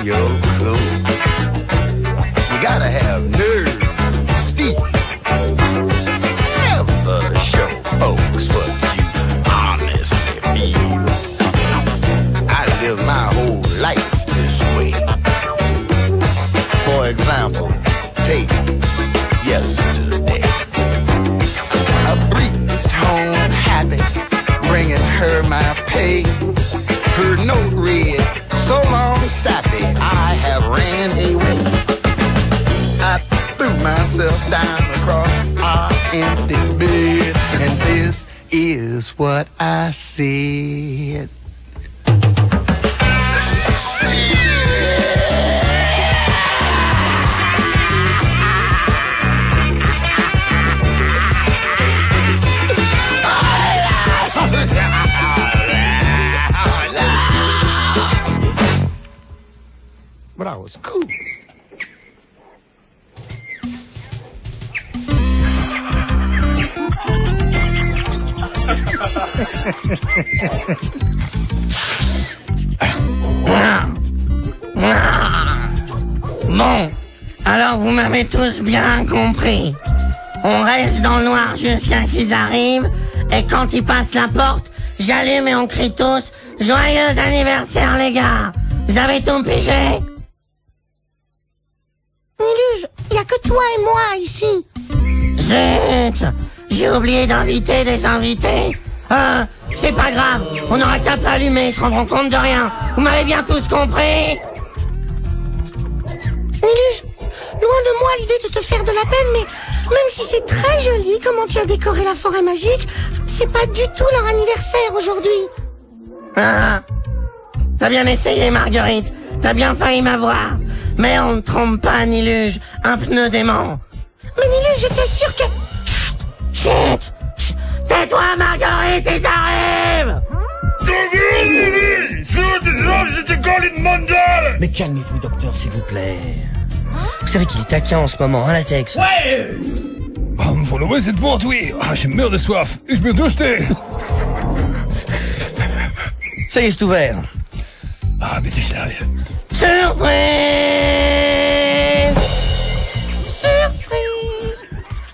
your clothes. You gotta have nerve and steel. Never show folks what you honestly feel. I live my whole life this way. For example, take yesterday. I breezed home happy, bringing her my pay. Her note read, so long sappy, I have ran away. I threw myself down across our empty bed, and this is what I said. But I was cool. Bon, alors vous m'avez tous bien compris. On reste dans le noir jusqu'à qu'ils arrivent, et quand ils passent la porte, j'allume et on crie tous « Joyeux anniversaire les gars !» Vous avez tout pigé? Niluge, y a que toi et moi ici. Zut! J'ai oublié d'inviter des invités. C'est pas grave, on n'aura qu'à pas allumer, ils se rendront compte de rien. Vous m'avez bien tous compris? Niluge, loin de moi l'idée de te faire de la peine, mais même si c'est très joli comment tu as décoré la forêt magique, c'est pas du tout leur anniversaire aujourd'hui. Ah, t'as bien essayé, Marguerite. T'as bien failli m'avoir. Mais on ne trompe pas, Niluge. Un pneu dément. Mais Niluge, je t'assure que... Chut, chut. Tais-toi, Marguerite, ils arrivent. Mais calmez-vous, docteur, s'il vous plaît. Vous savez qu'il est taquin en ce moment, hein, Latex? Ouais! Waarom verloren ze het woord weer? Je me de soif. Ik ben durstig. Ça y est, c'est ouvert. Ah, bitte schnell. Surprise! Surprise!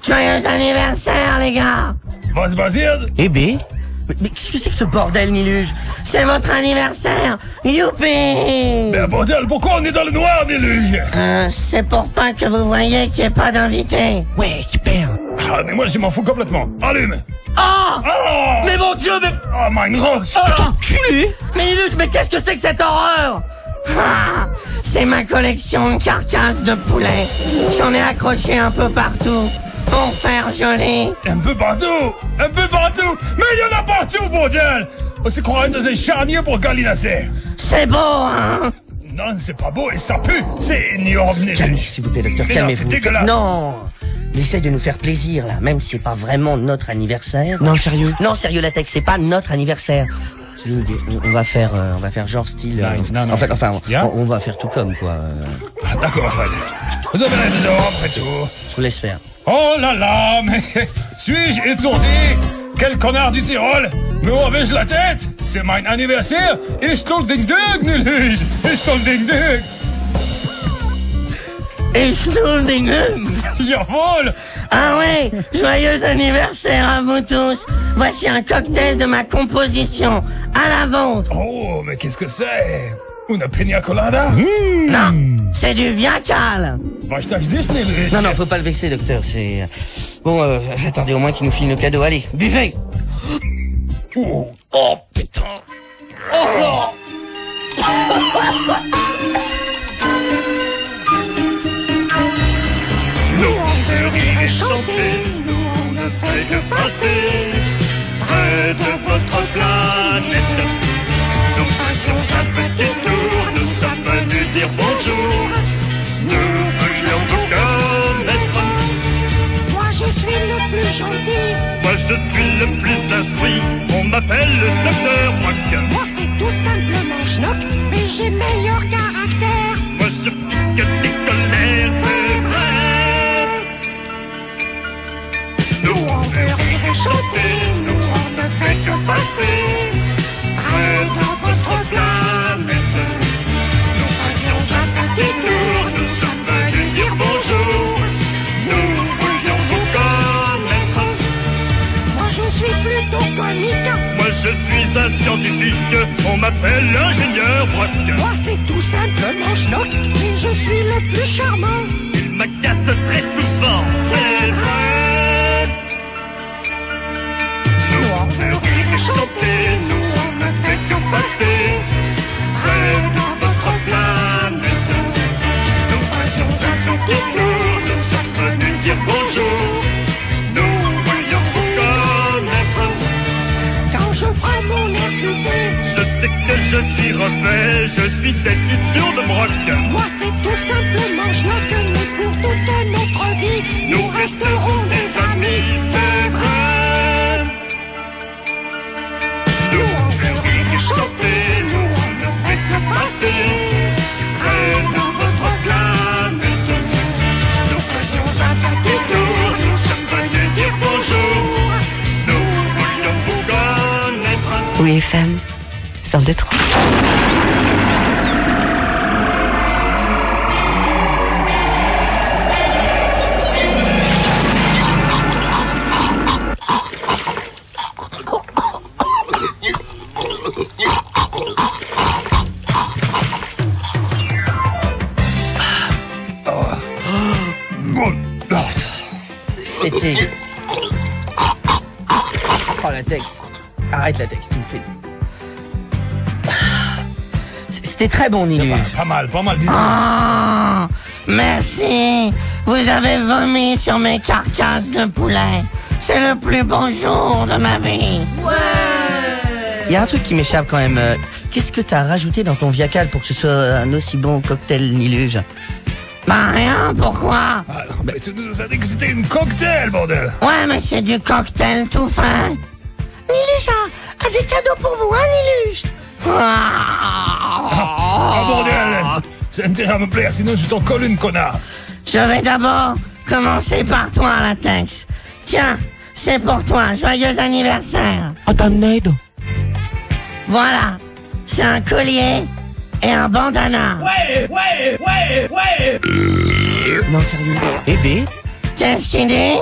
Joyeux anniversaire, les gars! Was passiert? Eh ben? Mais qu'est-ce que c'est que ce bordel, Niluge? C'est votre anniversaire! Youpi! Mais bordel, pourquoi on est dans le noir, Niluge? C'est pour pas que vous voyez qu'il n'y ait pas d'invité. Ouais, super. Ah, mais moi, je m'en fous complètement. Allume! Oh! Oh! Mais mon Dieu, mais... Oh, mein Gott! Enculé! Mais Niluge, mais qu'est-ce que c'est que cette horreur? Ah, c'est ma collection de carcasses de poulet. J'en ai accroché un peu partout pour faire joli. Un peu partout! Un peu partout! Mais il y en a partout, bordel! On se croirait dans un charnier pour gallinacé. C'est beau, hein? Non, c'est pas beau et ça pue! C'est ignoble, Niluge. Calmez-vous, s'il vous plaît, docteur, Mais non, calmez-vous. c'est dégueulasse. Non! Il essaye de nous faire plaisir, là, même si c'est pas vraiment notre anniversaire. Non, sérieux? Non, sérieux, Latex, c'est pas notre anniversaire. On va faire genre style... Non. Enfin, Yeah. on va faire tout comme, quoi. Ah, d'accord, Fred. Vous avez raison, après tout. Je vous laisse faire. Oh là là, mais suis-je étourdi? Quel connard du Tyrol! Mais où avais-je la tête? C'est mon anniversaire! Ich stol ding dug, Niluge! Ich stol ding dug! Et Schnoldingen. Jawohl! Ah ouais, joyeux anniversaire à vous tous. Voici un cocktail de ma composition, à la vôtre. Oh, mais qu'est-ce que c'est? Una pina colada? Non, c'est du Viacal. Was das ist, Niluge? Non, faut pas le vexer, docteur, c'est... Bon, attendez au moins qu'il nous file nos cadeaux. Allez, buvez! Oh, putain! Oh! Nous on veut rire et chanter, nous on ne fait que passer près de votre planète. Nous fassions un petit tour, nous sommes venus dire bonjour. Nous voulions vous connaître. Moi je suis le plus gentil. Moi je suis le plus instruit, on m'appelle le docteur Rock. Moi c'est tout simplement Schnock, mais j'ai meilleur caractère. Moi je pique des colères, c'est vrai. Nous on veut rire et chanter, nous on ne fait que passer près de votre planète. Nous fassions un ça scientifique, on m'appelle l'ingénieur Brock. Moi c'est tout simplement Schnock et je suis le plus charmant. Il m'agace très souvent, c'est vrai. Nous on veut rire et chanter, nous on ne fait que passer près de votre planète. Nous faisions un petit tour, nous sommes venus dire bonjour. Nous voulions vous connaître. Quand je prends mon air cupé, Je sais que je suis refait, je suis cette idiot de Brock. moi c'est tout simplement Schnock, mais pour toute notre vie, Nous resterons des amis, c'est vrai. Nous on veut rire et chanter, nous on ne fait que passer près de votre planète. Nous faisions un petit tour, nous sommes venus dire bonjour. Nous voulions vous connaître. Oui, FM 102.3. C'était... Oh, latex. Arrête, latex, tu me fais... C'était très bon, Nilus. Pas mal, dis-le. Ah, merci. Vous avez vomi sur mes carcasses de poulet. C'est le plus beau jour de ma vie. Il y a un truc qui m'échappe quand même. Qu'est-ce que t'as rajouté dans ton Viacal pour que ce soit un aussi bon cocktail Niluge? Bah rien, pourquoi? Ah, non, mais tu nous as dit que c'était une cocktail, bordel. Ouais, mais c'est du cocktail tout fin. Niluge a des cadeaux pour vous, hein, Niluge? Ah, bordel. C'est intérêt à me plaire, sinon je t'en colle une, connard. Je vais d'abord commencer par toi, Latex. Tiens, c'est pour toi, joyeux anniversaire. Voilà, c'est un collier et un bandana. Non, sérieux. Eh ben, Qu'est-ce qu'il dit?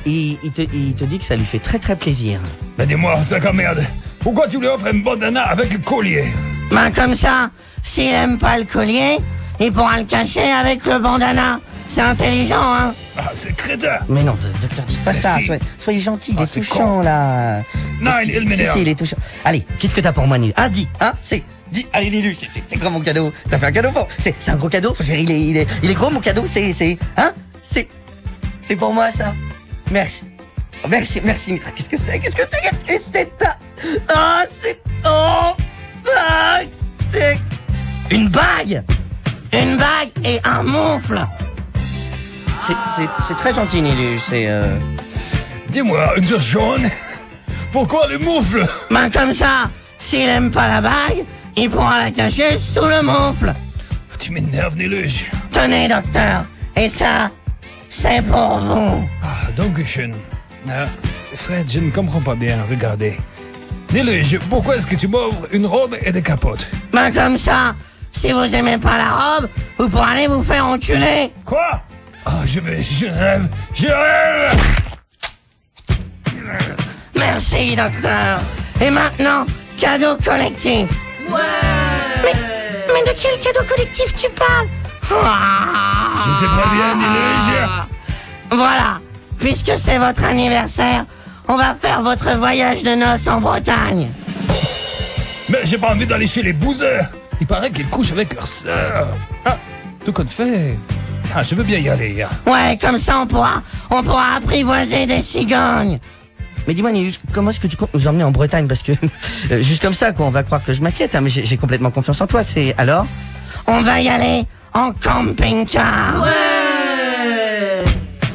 il te dit que ça lui fait très très plaisir. Mais dis-moi, sac à merde, pourquoi tu lui offres un bandana avec le collier? Ben comme ça, s'il aime pas le collier, il pourra le cacher avec le bandana. C'est intelligent, hein? Ah, c'est crétin. Mais non, docteur, dites pas Mais ça. si. Soyez gentil, il Ah, est c'est touchant, con. là. Non, il m'énerve. Si, il est touchant. Allez, qu'est-ce que t'as pour moi, Nilu? Ah, dis, hein, dis, allez, Nilu, c'est quoi mon cadeau? T'as fait un cadeau pour... C'est un gros cadeau? Il est gros, mon cadeau, c'est pour moi, ça. Merci. Merci. Qu'est-ce que c'est? C'est ta... Oh, c'est... Oh, c'est... Une bague! Une bague et un moufle! C'est très gentil, Nilu, Dis-moi, une jaune. Pourquoi les moufles? Ben comme ça, s'il aime pas la bague, il pourra la cacher sous le moufle. Tu m'énerves, Niluge. Tenez, docteur, et ça, c'est pour vous. Ah, Dankeschön. Ah, Fred, je ne comprends pas bien, regardez. Niluge, pourquoi est-ce que tu m'offres une robe et des capotes? Ben comme ça, si vous aimez pas la robe, vous pourrez aller vous faire enculer. Quoi? Ah, je rêve. Merci, docteur. Et maintenant, cadeau collectif. Mais de quel cadeau collectif tu parles? Je te préviens, Niluge. Voilà, puisque c'est votre anniversaire, on va faire votre voyage de noces en Bretagne. Mais j'ai pas envie d'aller chez les bouseurs. Il paraît qu'ils couchent avec leur sœur. Ah, tout compte fait. Ah, je veux bien y aller. Ouais, comme ça on pourra apprivoiser des cigognes. Mais dis-moi, Nilu, comment est-ce que tu comptes nous emmener en Bretagne? Parce que, juste comme ça, quoi, on va croire que je m'inquiète, hein, mais j'ai complètement confiance en toi, alors? On va y aller en camping-car. Ouais!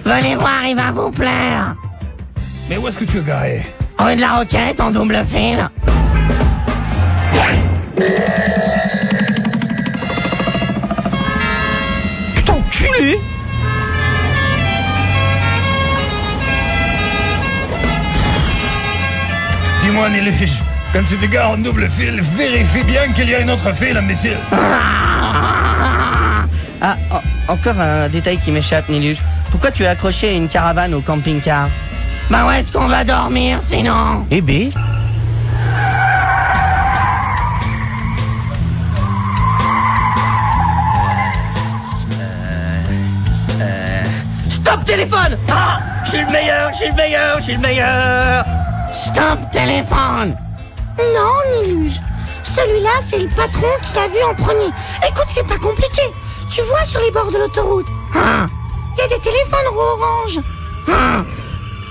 Venez voir, il va vous plaire. Mais où est-ce que tu es garé? Rue de la Roquette, en double fil. Putain, enculé! Dis-moi, Niluge, quand tu te gares en double fil, vérifie bien qu'il y a une autre file, imbécile. Ah, encore un détail qui m'échappe, Niluge. Pourquoi tu es accroché à une caravane au camping-car? Bah où est-ce qu'on va dormir sinon? Eh ben... téléphone. Ah, je suis le meilleur, je suis le meilleur, je suis le meilleur. Stop téléphone. Non, Niluge. Celui-là, c'est le patron qui l'a vu en premier. Écoute, c'est pas compliqué. Tu vois sur les bords de l'autoroute, Ah, il y a des téléphones rouge-orange. ah.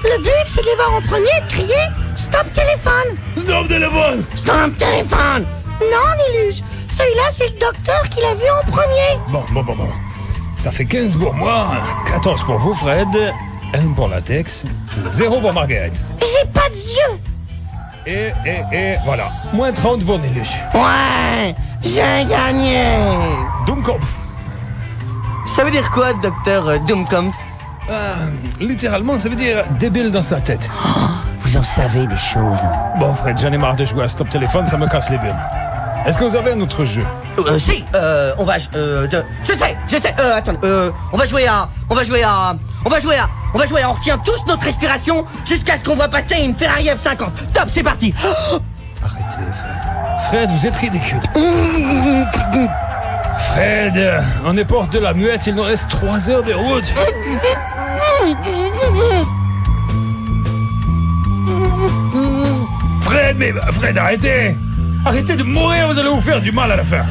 Le but, c'est de les voir en premier et de crier « Stop téléphone !» Stop téléphone. Stop téléphone. Non, Niluge. Celui-là, c'est le docteur qui l'a vu en premier. Bon. Ça fait 15 pour moi, 14 pour vous, Fred, 1 pour Latex, 0 pour Margaret. J'ai pas de yeux. Et voilà, moins 30 pour Niluche. Ouais, j'ai gagné. Dummkopf. Ça veut dire quoi, docteur Dummkopf? Littéralement, ça veut dire débile dans sa tête. Vous en savez des choses. Bon, Fred, j'en ai marre de jouer à Stop Téléphone, ça me casse les bulles. Est-ce que vous avez un autre jeu? Si, on va... je sais, attends, on va jouer à... On retient tous notre respiration jusqu'à ce qu'on voit passer une Ferrari F50. Top, c'est parti. Arrêtez, Fred. Fred, vous êtes ridicule. Fred, on est porte de la Muette, il nous reste 3 heures de route. Fred, arrêtez. Arrêtez de mourir, vous allez vous faire du mal à la fin.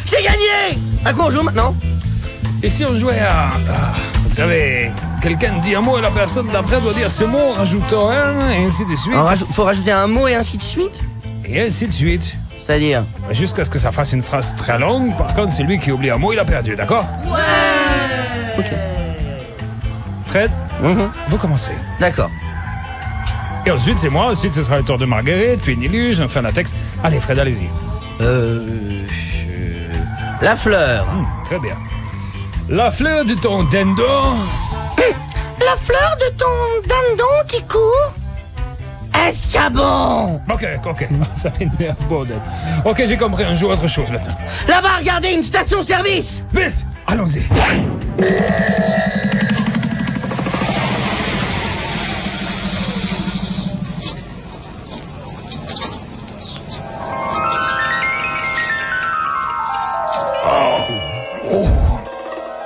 J'ai gagné. À quoi on joue maintenant? Et si on jouait à... vous savez, quelqu'un dit un mot et la personne d'après doit dire ce mot en rajoutant un, et ainsi de suite. Faut rajouter un mot et ainsi de suite? Et ainsi de suite. C'est-à-dire? Jusqu'à ce que ça fasse une phrase très longue. Par contre, c'est lui qui oublie un mot, il a perdu, d'accord? Ouais. Ok. Fred, vous commencez. D'accord. Et ensuite, c'est moi. Ensuite, ce sera le tour de Marguerite, puis Niluge, enfin la texte. Allez, Fred, allez-y. La fleur. Très bien. La fleur de ton dindon. La fleur de ton dindon qui court. Escabeau. Ok. Ça m'énerve, bordel. Ok, j'ai compris. On joue à autre chose maintenant. Là-bas, regardez, une station-service. Vite, allons-y.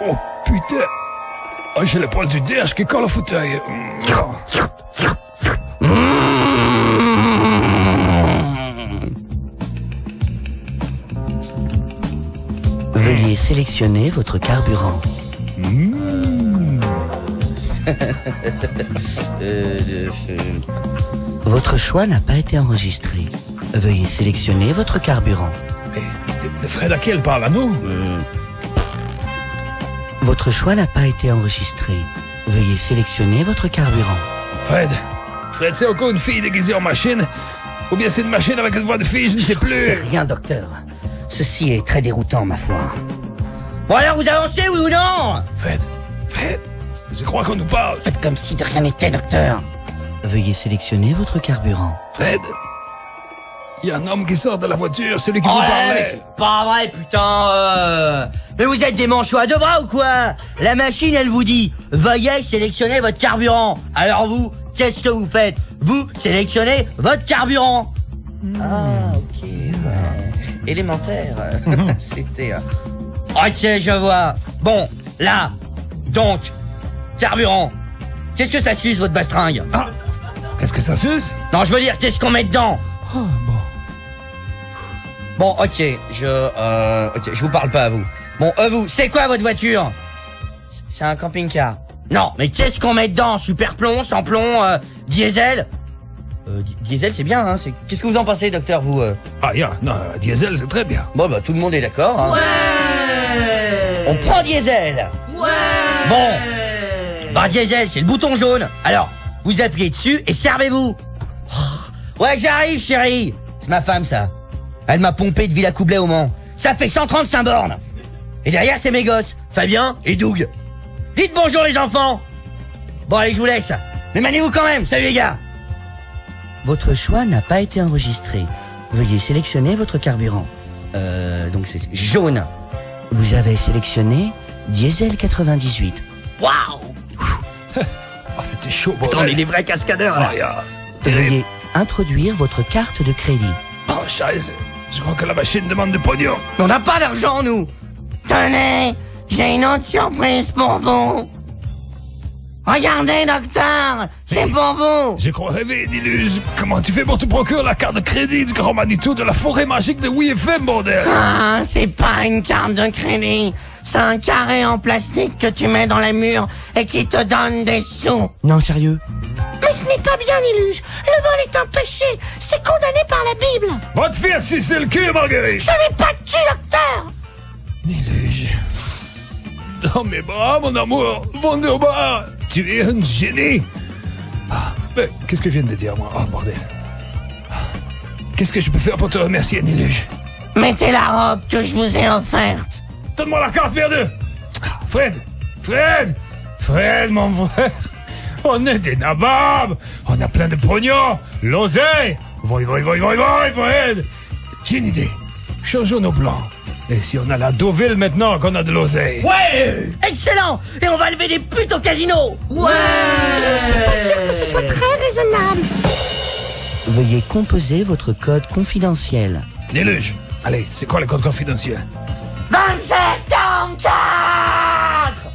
Oh, putain. Oh, j'ai le poil du derge qui colle au fauteuil. Veuillez sélectionner votre carburant. Votre choix n'a pas été enregistré. Veuillez sélectionner votre carburant. Fred, à qui elle parle, à nous? Votre choix n'a pas été enregistré. Veuillez sélectionner votre carburant. Fred, c'est encore une fille déguisée en machine? Ou bien c'est une machine avec une voix de fille, je ne sais plus. C'est rien, docteur. Ceci est très déroutant, ma foi. Bon alors, vous avancez, oui ou non? Fred, je crois qu'on nous parle. Faites comme si de rien n'était, docteur. Veuillez sélectionner votre carburant. Fred, il y a un homme qui sort de la voiture, celui qui vous mais parlait. c'est pas vrai, putain. Mais vous êtes des manchots à deux bras ou quoi? La machine, elle vous dit « Veuillez sélectionner votre carburant ». Alors vous, qu'est-ce que vous faites? Vous sélectionnez votre carburant. Ah, ok, ouais. Élémentaire. C'était... Ok, je vois. Bon, là, donc, carburant. Qu'est-ce que ça suce, votre bastringue? Ah, qu'est-ce que ça suce? Non, je veux dire, qu'est-ce qu'on met dedans? Oh, bon. Bon, ok, je vous parle pas à vous. Bon, vous, c'est quoi votre voiture? C'est un camping-car. Non, mais qu'est-ce qu'on met dedans? Super plomb, sans plomb, diesel? Diesel, c'est bien, hein. Qu'est-ce que vous en pensez, docteur, vous? Non, diesel, c'est très bien. Bon, bah, tout le monde est d'accord, hein. Ouais. On prend diesel. Ouais. Bon. Bah, diesel, c'est le bouton jaune. Alors, vous appuyez dessus et servez-vous. Oh, ouais, j'arrive, chérie. C'est ma femme, ça. Elle m'a pompé de Villacoublay au Mans. Ça fait 135 bornes. Et derrière, c'est mes gosses, Fabien et Doug. Dites bonjour, les enfants. Bon, allez, je vous laisse. Mais maniez-vous quand même. Salut, les gars. Votre choix n'a pas été enregistré. Veuillez sélectionner votre carburant. Donc c'est jaune. Vous avez sélectionné diesel 98. Waouh. Ah, c'était chaud, Putain, on est des vrais cascadeurs, là. Veuillez introduire votre carte de crédit. Oh, scheiße. Je crois que la machine demande du pognon. On n'a pas d'argent, nous. Tenez, j'ai une autre surprise pour vous. Regardez, docteur, c'est pour vous. J'ai trop rêvé, Niluge. Comment tu fais pour te procurer la carte de crédit du Grand Manitou de la forêt magique de WFM, bordel? Ah, c'est pas une carte de crédit. C'est un carré en plastique que tu mets dans les murs et qui te donne des sous. Non, sérieux? Mais ce n'est pas bien, Niluge. Le vol est un péché. C'est condamné par la Bible. Va te faire sucer le cul, Marguerite. Je n'ai pas de cul, docteur. Niluge. Dans mes bras, mon amour. Vendu au bar. Tu es un génie. Ah, mais qu'est-ce que je viens de dire, moi? Oh, bordel. Qu'est-ce que je peux faire pour te remercier, Niluge? Mettez la robe que je vous ai offerte. Donne-moi la carte, merde. Fred, mon frère. On est des nababs. On a plein de pognon. L'oseille. Voy, Fred. J'ai une idée. Changeons nos plans. Et si on a la Deauville maintenant qu'on a de l'oseille? Ouais! Excellent! Et on va lever des putes au casino! Ouais! Je ne suis pas sûre que ce soit très raisonnable. Veuillez composer votre code confidentiel. Niluge. Allez, c'est quoi le code confidentiel? 2744.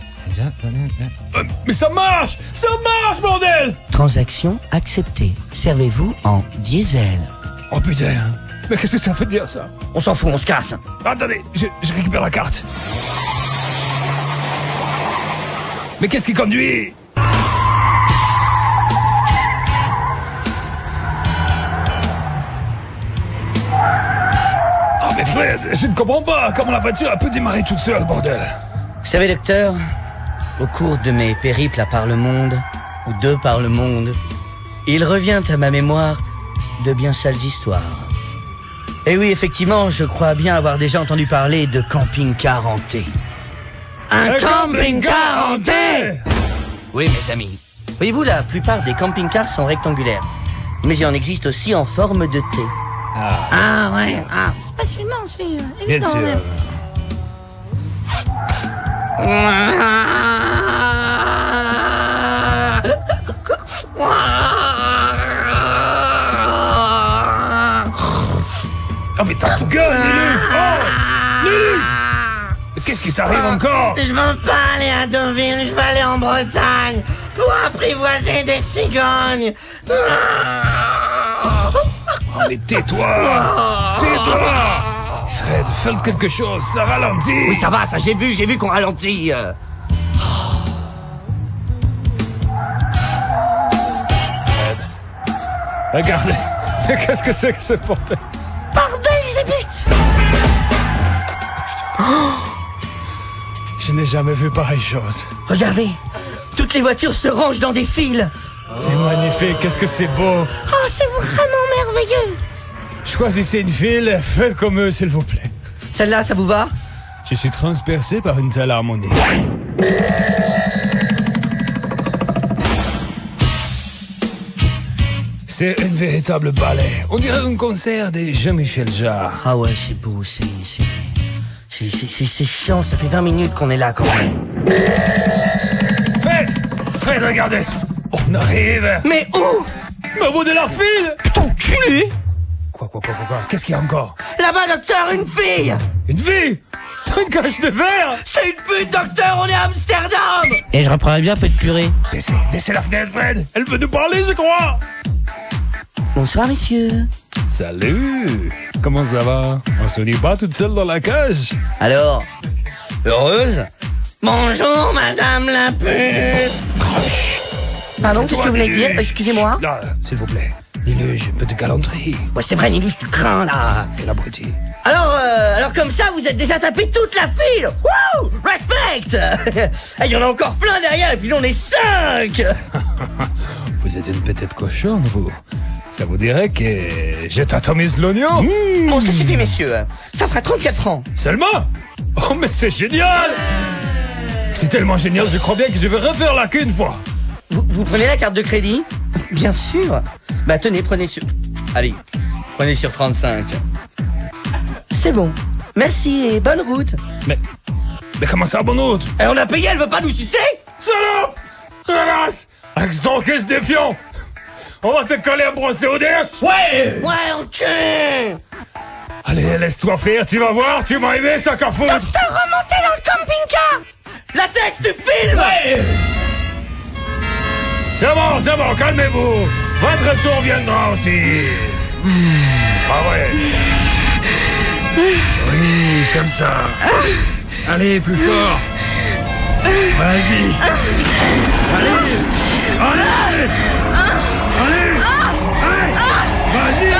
Mais ça marche, bordel! Transaction acceptée. Servez-vous en diesel. Oh putain, mais qu'est-ce que ça fait dire, ça? On s'en fout, on se casse. Attendez, je récupère la carte. Mais qu'est-ce qui conduit? Oh mais Fred, je ne comprends pas comment la voiture a pu démarrer toute seule, bordel. Vous savez, docteur, au cours de mes périples à par le monde, ou de par le monde, il revient à ma mémoire de bien sales histoires. Et oui, effectivement, je crois bien avoir déjà entendu parler de camping-car hanté. Un camping-car hanté. Oui, mes amis. Voyez-vous, la plupart des camping-cars sont rectangulaires. Mais il en existe aussi en forme de T. Ah ouais, ah. Facilement, c'est Bien évident. sûr. même. Oh mais ta gueule, Niluge! Oh! Niluge! Qu'est-ce qui t'arrive encore? Je veux pas aller à Deauville, je veux aller en Bretagne pour apprivoiser des cigognes. Oh mais tais-toi! Tais-toi! Fred, fais quelque chose, ça ralentit! Oui, ça va, ça, j'ai vu qu'on ralentit. Fred, regardez! Mais qu'est-ce que c'est que ce bordel? Par Belzébuth. Je n'ai jamais vu pareille chose. Regardez, toutes les voitures se rangent dans des files. C'est magnifique, qu'est-ce que c'est beau! Oh, c'est vraiment merveilleux. Choisissez une file, faites comme eux, s'il vous plaît. Celle-là, ça vous va? Je suis transpercé par une telle harmonie. C'est un véritable ballet. On dirait un concert des Jean-Michel Jarre. Ah ouais, c'est beau, c'est chiant, ça fait 20 minutes qu'on est là quand même. Fred, regardez! On arrive! Mais où? Mais au bout de la file! Putain, culé! Quoi? Qu'est-ce qu'il y a encore? Là-bas, docteur, une fille! Une fille? T'as une cage de verre? C'est une pute, docteur, on est à Amsterdam! Et je reprendrais bien un peu de purée. Baissez la fenêtre, Fred! Elle veut nous parler, je crois! Bonsoir, messieurs. Salut! Comment ça va? On se dit pas toute seule dans la cage? Alors, heureuse? Bonjour, madame la pute. Pardon, qu'est-ce que vous voulez dire? Excusez-moi. Là, s'il vous plaît. Niluge, un peu de galanterie. Ouais, c'est vrai, Niluge, tu crains, là. Quel abruti. Alors comme ça, vous êtes déjà tapé toute la file. Wouh! Respect! Il y en a encore plein derrière, et puis nous, on est 5. Vous êtes une petite cochonne, vous. Ça vous dirait que je t'atomise l'oignon? Bon, ça suffit, messieurs. Ça fera 34 francs. Seulement? Oh, mais c'est génial! C'est tellement génial, je crois bien que je vais refaire la queue une fois. Vous prenez la carte de crédit? Bien sûr. Bah tenez, prenez sur... Allez, prenez sur 35. C'est bon. Merci et bonne route. Mais comment ça, bonne route? Et on a payé, elle veut pas nous sucer? Salope! Ramasse! Avec ton caisse défiant! On va te coller à brosser au dé! Ouais! Ouais, ok. Allez, laisse-toi faire, tu vas voir, tu m'as aimé, ça qu'à foutre! Docteur, remontez dans le camping-car. La tête, tu filmes! Ouais! C'est bon, calmez-vous. Votre tour viendra aussi. Ah ouais. Oui, comme ça. Allez, plus fort. Vas-y. Allez. Vas-y.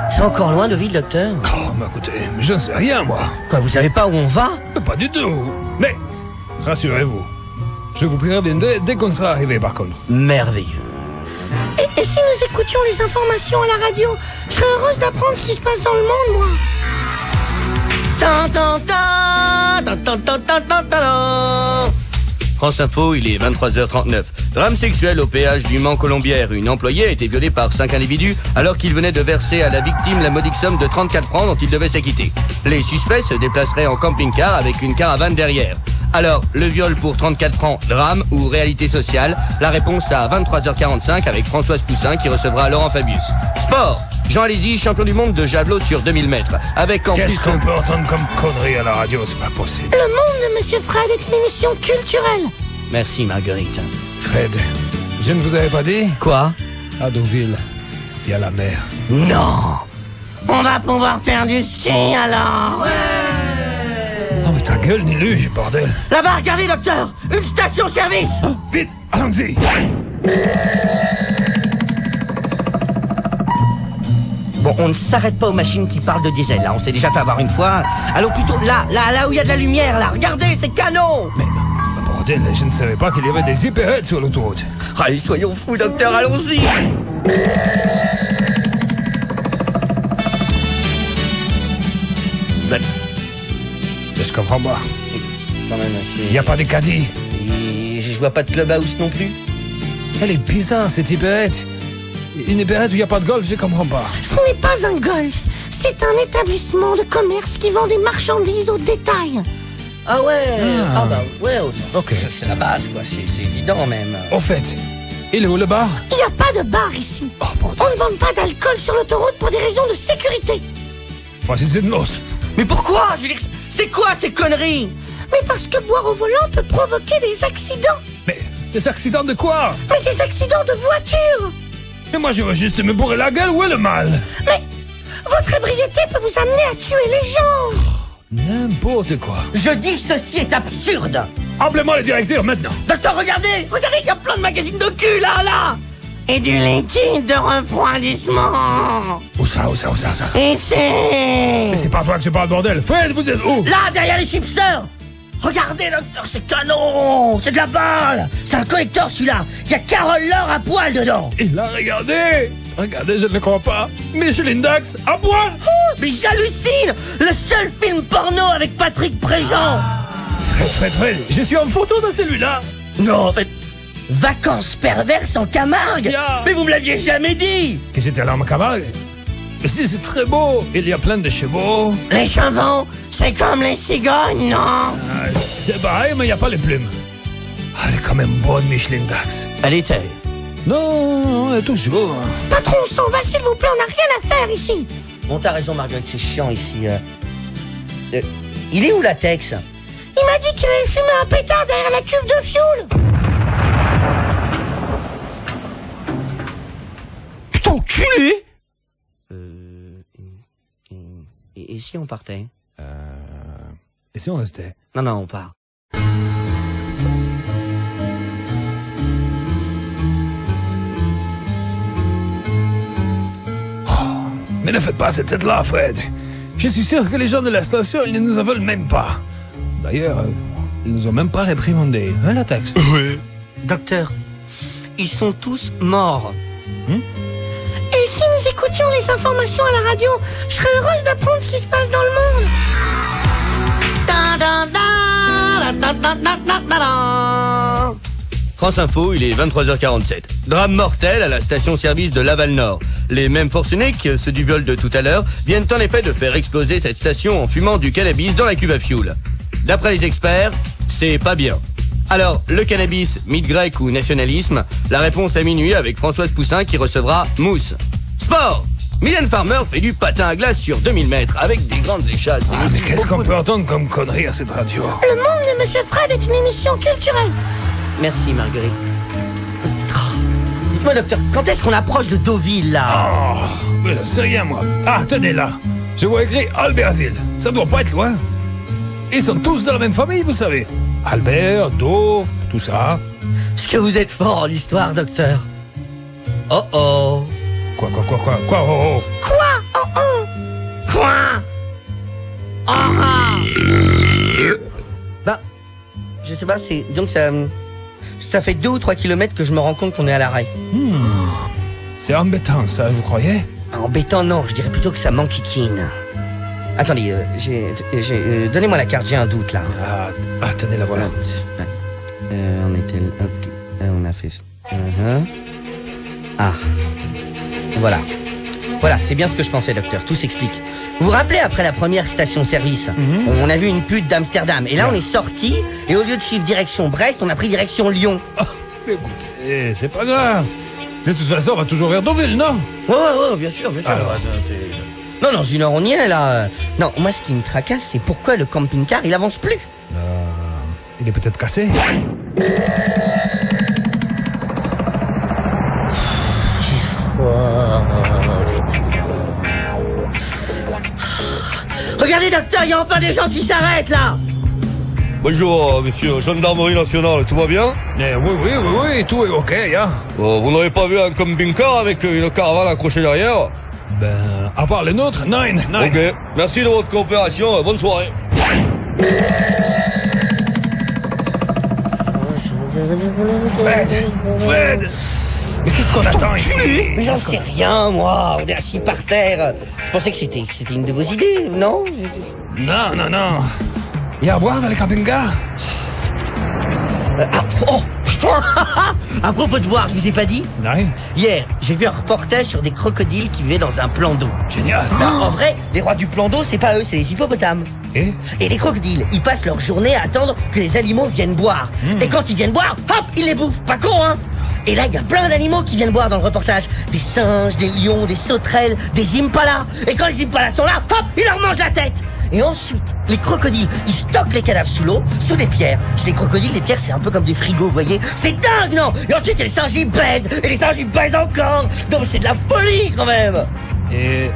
C'est encore loin, Deauville, docteur? Oh, mais écoutez, je ne sais rien, moi. Quoi, vous savez pas où on va? Pas du tout. Mais, rassurez-vous, je vous préviendrai dès qu'on sera arrivé, par contre. Merveilleux. Et si nous écoutions les informations à la radio? Je serais heureuse d'apprendre ce qui se passe dans le monde, moi. France Info, il est 23h39. Drame sexuel au péage du Mans-Colombière. Une employée a été violée par 5 individus alors qu'il venait de verser à la victime la modique somme de 34 francs dont il devait s'acquitter. Les suspects se déplaceraient en camping-car avec une caravane derrière. Alors, le viol pour 34 francs, drame ou réalité sociale? La réponse à 23h45 avec Françoise Poussin qui recevra Laurent Fabius. Sport. Jean Alési, champion du monde de javelot sur 2000 mètres. Avec en plus... Qu'est-ce qu'on peut entendre comme connerie à la radio? C'est pas possible. Le monde de Monsieur Fred est une émission culturelle. Merci Marguerite. Fred, je ne vous avais pas dit? Quoi? À Deauville, il y a la mer. Non! On va pouvoir faire du ski alors. Oh mais ta gueule, Niluge, bordel. Là-bas, regardez, docteur. Une station-service. Vite, allons-y. Bon, on ne s'arrête pas aux machines qui parlent de diesel, là. On s'est déjà fait avoir une fois. Allons plutôt là où il y a de la lumière, là. Regardez, c'est canon! Mais, bordel, je ne savais pas qu'il y avait des hyperheads sur l'autoroute. Allez, soyons fous, docteur, allons-y! Je comprends pas. Quand même assez... Il n'y a pas de caddie. Et je vois pas de clubhouse non plus. Elle est bizarre, cette hyperette. Une hyperette où il n'y a pas de golf, je comprends pas. Ce n'est pas un golf. C'est un établissement de commerce qui vend des marchandises au détail. Ah ouais, bah ouais, Ok. c'est la base, quoi, c'est évident même. Au fait, il est où le bar? Il n'y a pas de bar ici. Oh, bordel. On ne vend pas d'alcool sur l'autoroute pour des raisons de sécurité. Francis Ednos. Mais pourquoi? Je veux dire, c'est quoi ces conneries? Mais parce que boire au volant peut provoquer des accidents. Mais des accidents de quoi? Mais des accidents de voiture. Mais moi je veux juste me bourrer la gueule, où est le mal? Mais votre ébriété peut vous amener à tuer les gens. N'importe quoi. Je dis ceci est absurde. Appelez-moi le directeur maintenant. Docteur, regardez, il y a plein de magazines de cul, là. Et du liquide de refroidissement. Où ça? Ici. Mais c'est pas toi que je parle, bordel. Fred, vous êtes où? Là, derrière les chipsters. Regardez, docteur, c'est canon. C'est de la balle. C'est un collecteur, celui-là. Il y a Carole Laure à poil dedans. Il a regardé. Regardez, je ne le crois pas. Micheline Dax, à poil. Mais j'hallucine. Le seul film porno avec Patrick Préjean. Fred, je suis en photo de celui-là. Non, en fait, vacances perverses en Camargue. Yeah. Mais vous me l'aviez jamais dit. Que j'étais là en Camargue. Ici, c'est très beau. Il y a plein de chevaux. Les chevaux, c'est comme les cigognes, non? Ah, c'est pareil, mais il n'y a pas les plumes. Elle est quand même bonne, Micheline Dax. Elle était. Non, toujours. Patron, on s'en va, s'il vous plaît, on n'a rien à faire ici. Bon, t'as raison, Marguerite, c'est chiant ici. Il est où, Latex? Il m'a dit qu'il allait fumer un pétard derrière la cuve de fioul. Putain, enculé! Et si on partait? Et si on restait? Non, on part. Mais ne faites pas cette tête-là, Fred. Je suis sûr que les gens de la station, ils ne nous en veulent même pas. D'ailleurs, ils nous ont même pas réprimandé. Hein, la taxe? Oui. Docteur, ils sont tous morts. Et si nous écoutions les informations à la radio, je serais heureuse d'apprendre ce qui se passe dans le monde. France Info, il est 23h47. Drame mortel à la station-service de Laval-Nord. Les mêmes forcenés que ceux du viol de tout à l'heure viennent en effet de faire exploser cette station en fumant du cannabis dans la cuve à fioul. D'après les experts, c'est pas bien. Alors, le cannabis, mythe grec ou nationalisme? La réponse à minuit avec Françoise Poussin qui recevra Mousse. Sport! Mylène Farmer fait du patin à glace sur 2000 mètres avec des grandes échasses. Mais qu'est-ce qu'on peut entendre comme connerie à cette radio? Le monde de Monsieur Fred est une émission culturelle. Merci, Marguerite. Dites-moi, docteur, quand est-ce qu'on approche de Deauville, là? Oh, mais là, c'est rien, moi. Ah, tenez là. Je vois écrit Albertville. Ça doit pas être loin. Ils sont tous de la même famille, vous savez. Albert, Do, tout ça. Est-ce que vous êtes fort en histoire, docteur? Oh oh. Quoi, oh, oh. Quoi? Oh oh. Quoi? Ah! Bah, je sais pas, c'est... Disons que ça fait 2 ou 3 kilomètres que je me rends compte qu'on est à l'arrêt. C'est embêtant, ça, vous croyez? Embêtant, non, je dirais plutôt que ça m'enquiquine. Attendez, donnez-moi la carte, j'ai un doute, là. Ah, tenez, la voilà. On était... Ok, on a fait... Ah... Voilà. Voilà, c'est bien ce que je pensais, docteur. Tout s'explique. Vous vous rappelez, après la première station-service, on a vu une pute d'Amsterdam. Et là, on est sorti, et au lieu de suivre direction Brest, on a pris direction Lyon. Oh, écoutez, c'est pas grave. De toute façon, on va toujours vers Deauville, non? Ouais, bien sûr. Alors. Non, dans 1 heure, on y est, là. Non, moi, ce qui me tracasse, c'est pourquoi le camping-car, il avance plus. Il est peut-être cassé. Regardez, docteur, il y a enfin des gens qui s'arrêtent, là. Bonjour, monsieur, gendarmerie nationale, tout va bien? Oui, tout est ok, hein. Vous n'avez pas vu un camping-car avec une caravane accrochée derrière? Ben, à part les nôtres, nine. Ok, merci de votre coopération, bonne soirée. Fred! Mais qu'est-ce qu'on attend ici? Mais j'en sais rien, moi. On est assis par terre. Je pensais que c'était une de vos idées, non? Non. Il y a à boire dans les camping-cars? À propos de boire, je vous ai pas dit? Non. Hier, j'ai vu un reportage sur des crocodiles qui vivaient dans un plan d'eau. Génial. En vrai, les rois du plan d'eau, c'est pas eux, c'est les hippopotames. Et les crocodiles, ils passent leur journée à attendre que les animaux viennent boire. Et quand ils viennent boire, hop, ils les bouffent. Pas con, hein? Et là, il y a plein d'animaux qui viennent boire dans le reportage. Des singes, des lions, des sauterelles, des impalas. Et quand les impalas sont là, hop, ils leur mangent la tête. Et ensuite, les crocodiles, ils stockent les cadavres sous l'eau, sous des pierres. Chez les crocodiles, les pierres, c'est un peu comme des frigos, vous voyez. C'est dingue, non? Et ensuite, les singes, ils baisent. Et les singes, ils baisent encore. Non, mais c'est de la folie, quand même.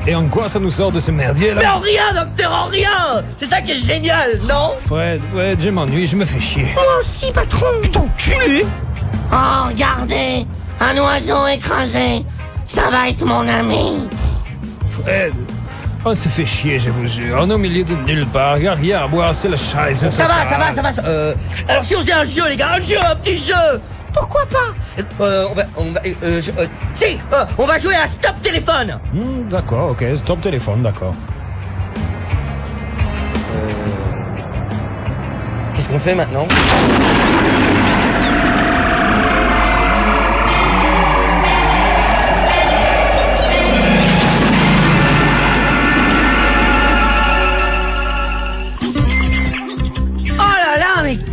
Et en quoi ça nous sort de ce merdier, là? Mais en rien, docteur, en rien. C'est ça qui est génial, non? Fred, je m'ennuie, je me fais chier. Moi aussi, patron. Putain, culé. Oh, regardez, un oiseau écrasé. Ça va être mon ami. Fred, on se fait chier, je vous jure. On est au milieu de nulle part. Y a rien à boire, c'est la chaise. Ça va. Alors si on faisait un jeu, les gars, un petit jeu. Pourquoi pas? On va jouer à Stop Téléphone. D'accord, ok, stop téléphone, d'accord. Qu'est-ce qu'on fait maintenant?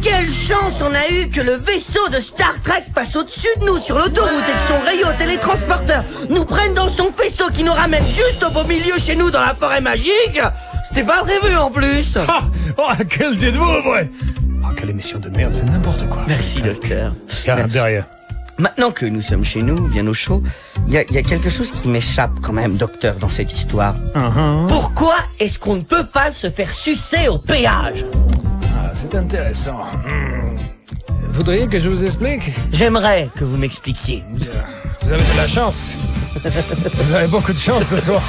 Quelle chance on a eu que le vaisseau de Star Trek passe au-dessus de nous sur l'autoroute et que son rayon télétransporteur nous prenne dans son vaisseau qui nous ramène juste au beau milieu chez nous dans la forêt magique. C'était pas prévu en plus. Quel dites-vous, ouais. Quelle émission de merde, c'est n'importe quoi. Merci, docteur. Derrière. Maintenant que nous sommes chez nous, bien au chaud, il y a quelque chose qui m'échappe quand même, docteur, dans cette histoire. Pourquoi est-ce qu'on ne peut pas se faire sucer au péage? C'est intéressant. Vous voudriez que je vous explique? J'aimerais que vous m'expliquiez. Vous avez de la chance. Vous avez beaucoup de chance ce soir.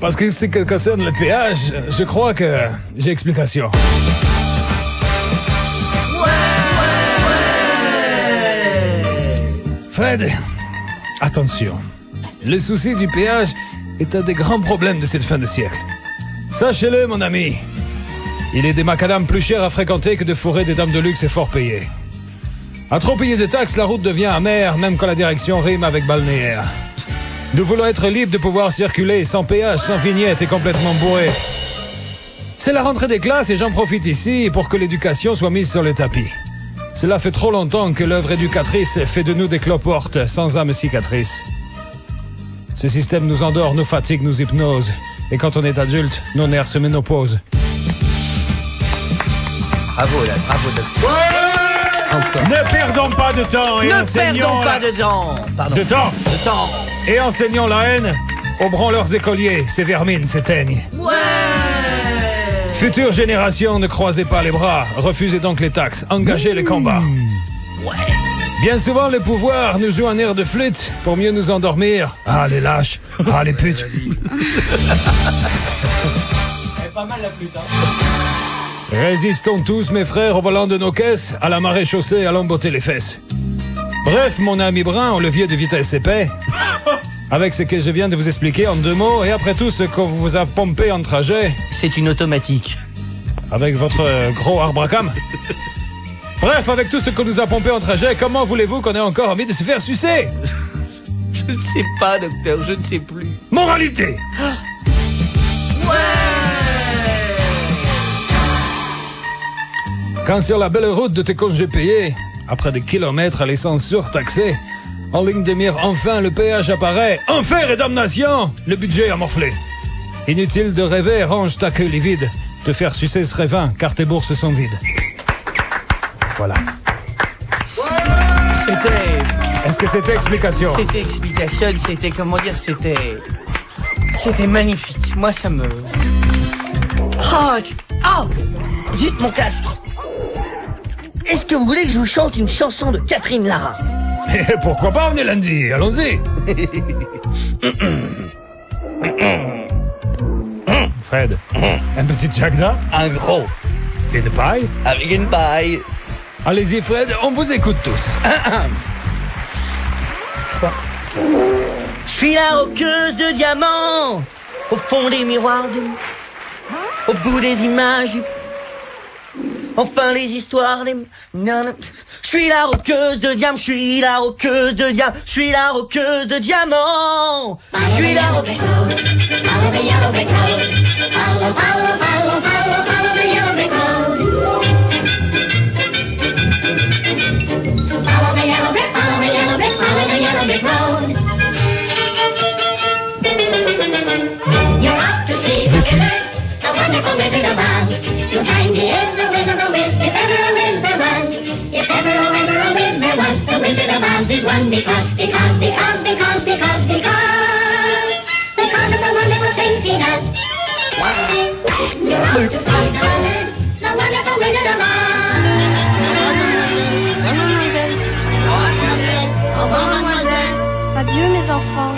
Parce que ce qui concerne le péage, je crois que j'ai explication. Fred, attention. Le souci du péage est un des grands problèmes de cette fin de siècle. Sachez-le, mon ami. Il est des macadams plus chers à fréquenter que de fourrer des dames de luxe et fort payées. À trop payer de taxes, la route devient amère, même quand la direction rime avec balnéaire. Nous voulons être libres de pouvoir circuler sans péage, sans vignette et complètement bourré. C'est la rentrée des classes et j'en profite ici pour que l'éducation soit mise sur le tapis. Cela fait trop longtemps que l'œuvre éducatrice fait de nous des cloportes sans âme cicatrice. Ce système nous endort, nous fatigue, nous hypnose. Et quand on est adulte, nos nerfs se ménopausent. Bravo, là, bravo. Encore. Ne perdons pas de temps et Ne perdons pas de temps. Pardon. De temps. De temps. Et enseignons la haine aux branleurs écoliers. Ces vermines s'éteignent. Ouais. Future génération, ne croisez pas les bras. Refusez donc les taxes. Engagez les combats. Ouais. Bien souvent, le pouvoir nous joue un air de flûte pour mieux nous endormir. Ah, les lâches. Ah, les putes. C'est pas mal la flûte, hein. Résistons tous, mes frères, au volant de nos caisses, à la marée chaussée, à l'embotter les fesses. Bref, mon ami Brun, au levier de vitesse épais, avec ce que je viens de vous expliquer en 2 mots, et après tout ce qu'on vous a pompé en trajet, C'est une automatique. avec votre gros arbracam. Bref, avec tout ce qu'on nous a pompé en trajet, comment voulez-vous qu'on ait encore envie de se faire sucer? Je ne sais pas, docteur, je ne sais plus. Moralité! Quand sur la belle route de tes congés payés, après des kilomètres à l'essence surtaxée, en ligne de mire, enfin le péage apparaît. Enfer et damnation, le budget a morflé. Inutile de rêver, range ta queue livide. Te faire sucer serait vain, car tes bourses sont vides. Voilà. C'était... Est-ce que c'était explication? C'était explication, c'était, comment dire, c'était magnifique. Moi, ça me... Oh, zut, mon casque. Est-ce que vous voulez que je vous chante une chanson de Catherine Lara? Et pourquoi pas, on est lundi, allons-y. Fred, un petit Jagda? Un gros. Et de paille? Avec une paille. Allez-y, Fred, on vous écoute tous. Je suis la roqueuse de diamants, au fond des miroirs, au bout des images, enfin les histoires des... Je suis la roqueuse de diamants, je suis la roqueuse de diamants, je suis la roqueuse de diamants. Je suis la roqueuse... Follow the yellow brick road. Follow, follow, follow, follow, follow the yellow brick road. Follow the yellow brick, follow the yellow brick, follow the yellow brick road. You're off to see the wizard, the wonderful Wizard of Oz. To find he is a wizard, a whiz, if ever a whiz there was. If ever a whiz there was, the Wizard of Oz is one because of the wonderful things he does. You're off to see the wizard, the wonderful Wizard of Oz. Mademoiselle. Au revoir, mademoiselle. Adieu, mes enfants.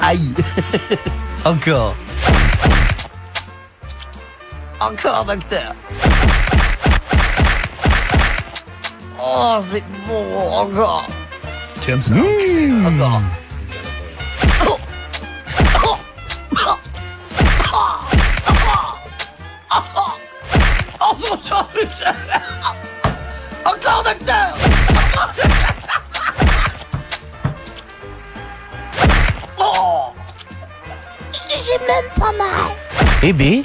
Aïe. Encore. Encore, docteur. Oh, c'est bon, encore. Tu aimes ça? Encore. Oh, mon Dieu. Encore, docteur. Oh. J'ai même pas mal. Eh bien.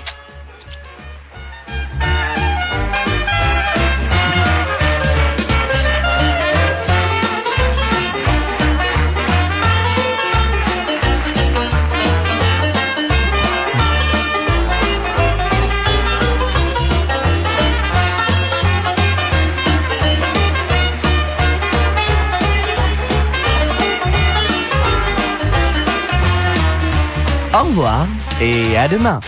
Au revoir et à demain.